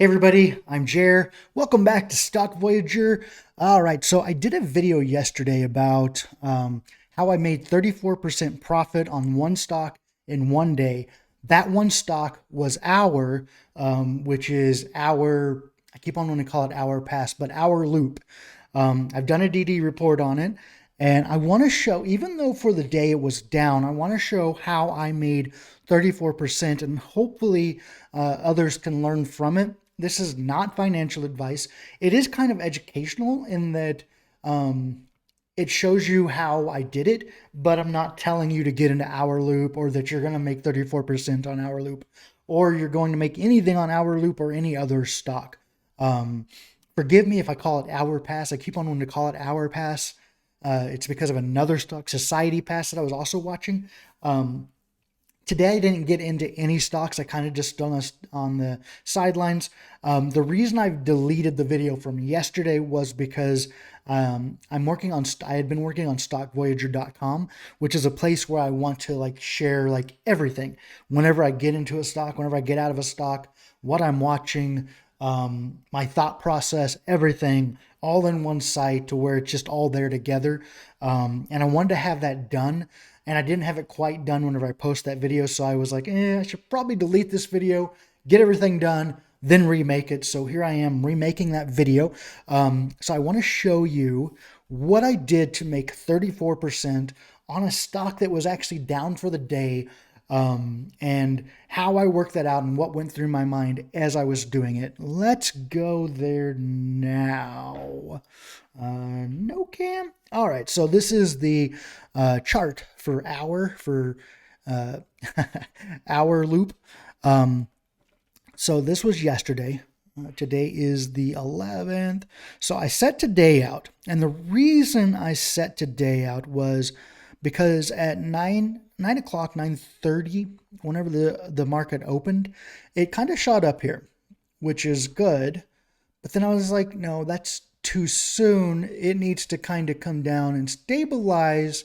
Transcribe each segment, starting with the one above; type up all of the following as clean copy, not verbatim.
Hey everybody, I'm Jer. Welcome back to Stock Voyager. All right, so I did a video yesterday about how I made 34% profit on one stock in one day. That one stock was Hour, which is our, I keep on wanting to call it Hour Pass, but Hour Loop. I've done a DD report on it, and I want to show, even though for the day it was down, I want to show how I made 34%, and hopefully others can learn from it. This is not financial advice. It is kind of educational in that it shows you how I did it, but I'm not telling you to get into Hour Loop or that you're going to make 34% on Hour Loop or you're going to make anything on Hour Loop or any other stock. Um, Forgive me if I call it Hour Pass. I keep on wanting to call it Hour Pass. It's because of another stock, Society Pass, that I was also watching. Today I didn't get into any stocks. I kind of just done us on the sidelines. The reason I've deleted the video from yesterday was because I'm working on. I had been working on StockVoyager.com, which is a place where I want to like share like everything. Whenever I get into a stock, whenever I get out of a stock, what I'm watching, my thought process, everything, all in one site to where it's just all there together. And I wanted to have that done, and I didn't have it quite done whenever I post that video. So I was like, I should probably delete this video, get everything done, then remake it. So here I am remaking that video. So I want to show you what I did to make 34% on a stock that was actually down for the day, and how I worked that out and what went through my mind as I was doing it. Let's go there now. No cam. All right, so this is the chart for uh, Hour Loop. So this was yesterday. Today is the 11th. So I set today out. And the reason I set today out was because at 9 o'clock, 9:30, whenever the market opened, it kind of shot up here, which is good. But then I was like, no, that's too soon. It needs to kind of come down and stabilize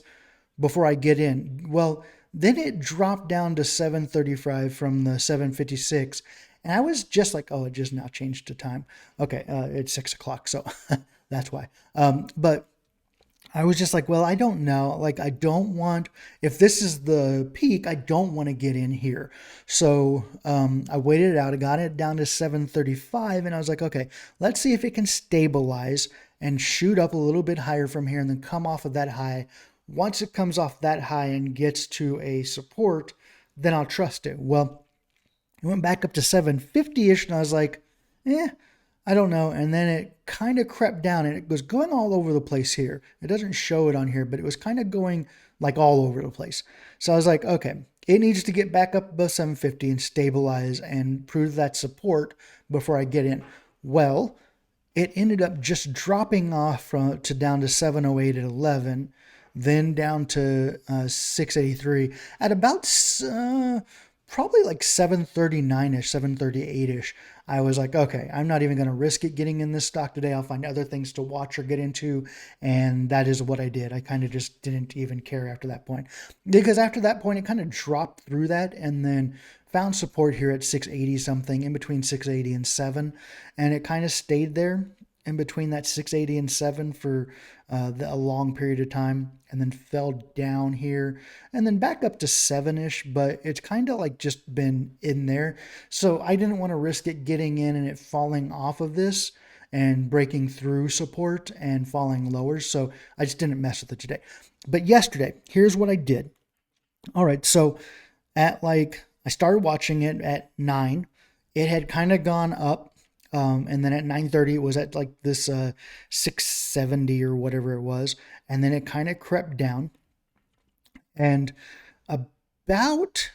before I get in. Well, then it dropped down to 7:35 from the 7:56. And I was just like, oh, it just now changed to time. Okay, it's 6 o'clock. So that's why. But I was just like, well, I don't know. Like, I don't want, if this is the peak, I don't want to get in here. So I waited it out. I got it down to 7:35, and I was like, okay, let's see if it can stabilize and shoot up a little bit higher from here and then come off of that high. Once it comes off that high and gets to a support, then I'll trust it. Well, it went back up to 750-ish, and I was like, I don't know. And then it kind of crept down, and it was going all over the place here. It doesn't show it on here, but it was kind of going like all over the place. So I was like, okay, it needs to get back up above 750 and stabilize and prove that support before I get in. Well, it ended up just dropping off to down to 708 at 11, then down to 683 at about probably like 739-ish, 738-ish. I was like, okay, I'm not even going to risk it getting in this stock today. I'll find other things to watch or get into. And that is what I did. I kind of just didn't even care after that point. Because after that point, it kind of dropped through that and then found support here at 680 something, in between 680 and 7. And it kind of stayed there in between that 680 and 7 for a long period of time, and then fell down here and then back up to 7-ish, but it's kind of like just been in there. So I didn't want to risk it getting in and it falling off of this and breaking through support and falling lower. So I just didn't mess with it today. But yesterday, here's what I did. All right, so at like, I started watching it at 9. It had kind of gone up, and then at 9:30 it was at like this 670 or whatever it was, and then it kind of crept down, and about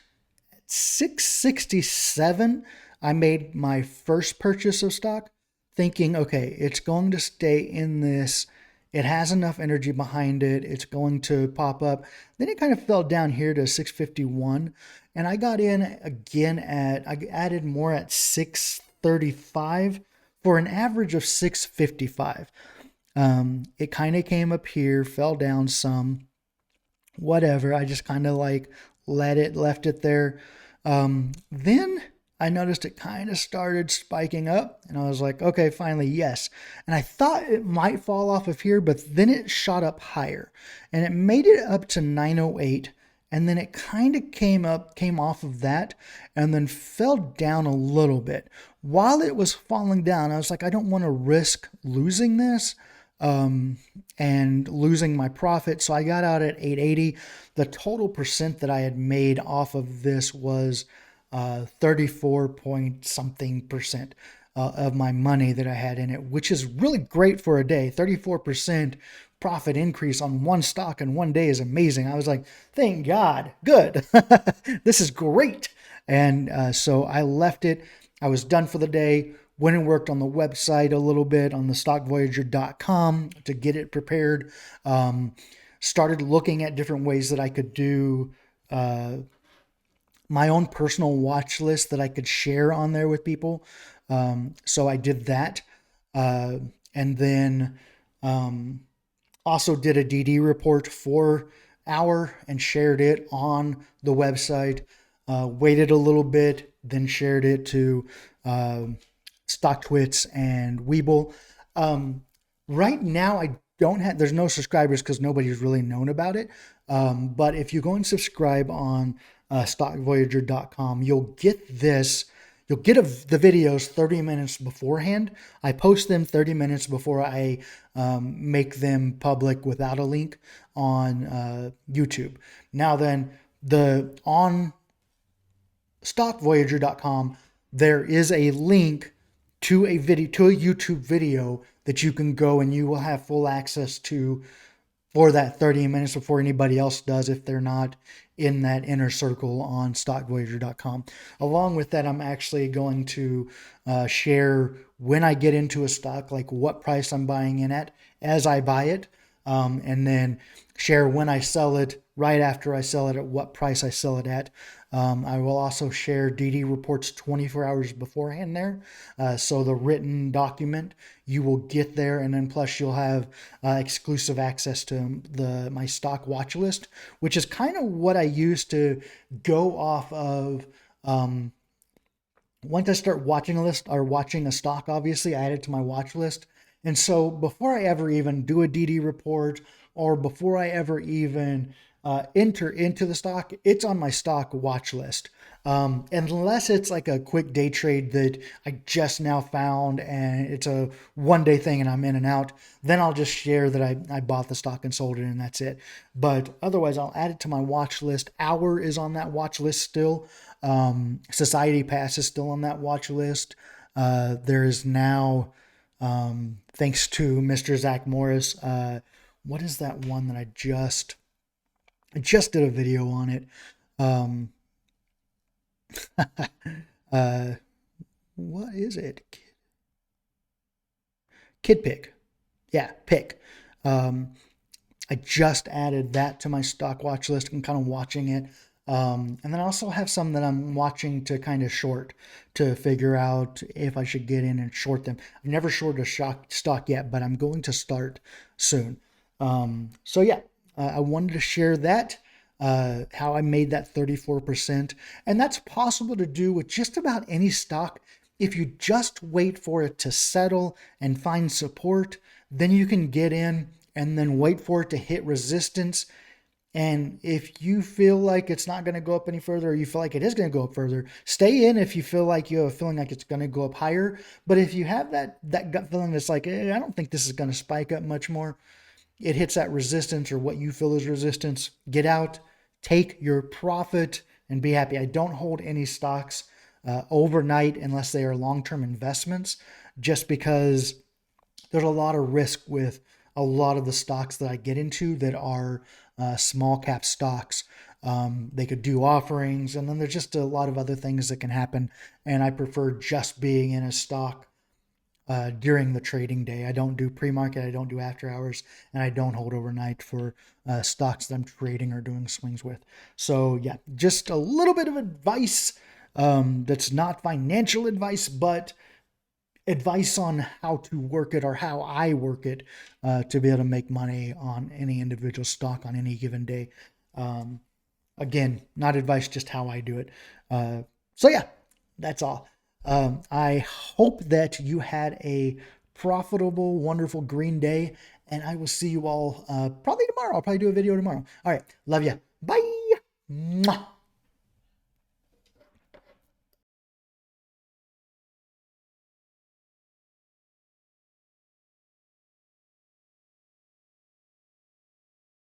667 I made my first purchase of stock, thinking, okay, it's going to stay in this. It has enough energy behind it. It's going to pop up. Then it kind of fell down here to 651. And I got in again I added more at 635 for an average of 655. It kind of came up here, fell down some, whatever. I just kind of like left it there. Then I noticed it kind of started spiking up, and I was like, okay, finally, yes. And I thought it might fall off of here, but then it shot up higher, and it made it up to 908, and then it kind of came off of that, and then fell down a little bit. While it was falling down, I was like, I don't want to risk losing this and losing my profit. So I got out at 880. The total percent that I had made off of this was 34 point something percent of my money that I had in it, which is really great for a day. 34% profit increase on one stock in one day is amazing. I was like, thank God, good. This is great. And so I left it. I was done for the day. Went and worked on the website a little bit on the stockvoyager.com to get it prepared. Started looking at different ways that I could do my own personal watch list that I could share on there with people. So I did that. And then also did a DD report for Hour and shared it on the website. Waited a little bit, then shared it to StockTwits and Webull. Right now, I don't have, there's no subscribers because nobody's really known about it. But if you go and subscribe on stockvoyager.com, you'll get this. You'll get the videos 30 minutes beforehand. I post them 30 minutes before I make them public without a link on YouTube. Now then, on stockvoyager.com, there is a link to a YouTube video that you can go and you will have full access to for that 30 minutes before anybody else does if they're not in that inner circle on stockvoyager.com. Along with that, I'm actually going to share when I get into a stock, like what price I'm buying in at as I buy it, and then share when I sell it, right after I sell it, at what price I sell it at. I will also share DD reports 24 hours beforehand there. So the written document you will get there, and then plus you'll have exclusive access to my stock watch list, which is kind of what I use to go off of. Once I start watching a list or watching a stock, obviously I add it to my watch list. And so before I ever even do a DD report or before I ever even enter into the stock, it's on my stock watch list. Unless it's like a quick day trade that I just now found and it's a one day thing and I'm in and out, then I'll just share that I bought the stock and sold it and that's it. But otherwise, I'll add it to my watch list. Hour is on that watch list still. Society Pass is still on that watch list. There is now, thanks to Mr. Zach Morris, what is that one that I just did a video on it. What is it? Kid Pick. Yeah, Pick. I just added that to my stock watch list. I'm kind of watching it. And then I also have some that I'm watching to kind of short to figure out if I should get in and short them. I've never shorted a stock yet, but I'm going to start soon. So yeah, I wanted to share that, how I made that 34%. And that's possible to do with just about any stock. If you just wait for it to settle and find support, then you can get in and then wait for it to hit resistance. And if you feel like it's not going to go up any further, or you feel like it is going to go up further, stay in if you feel like you have a feeling like it's going to go up higher. But if you have that gut feeling that's like, I don't think this is going to spike up much more, it hits that resistance or what you feel is resistance, get out, take your profit, and be happy. I don't hold any stocks overnight unless they are long-term investments, just because there's a lot of risk with a lot of the stocks that I get into that are small cap stocks. They could do offerings, and then there's just a lot of other things that can happen. And I prefer just being in a stock during the trading day. I don't do pre-market, I don't do after hours, and I don't hold overnight for stocks that I'm trading or doing swings with. So yeah, just a little bit of advice that's not financial advice, but advice on how to work it or how I work it to be able to make money on any individual stock on any given day. Again, not advice, just how I do it. So yeah, That's all. I hope that you had a profitable, wonderful green day, and I will see you all probably tomorrow. I'll probably do a video tomorrow. All right. Love you. Bye. Mwah.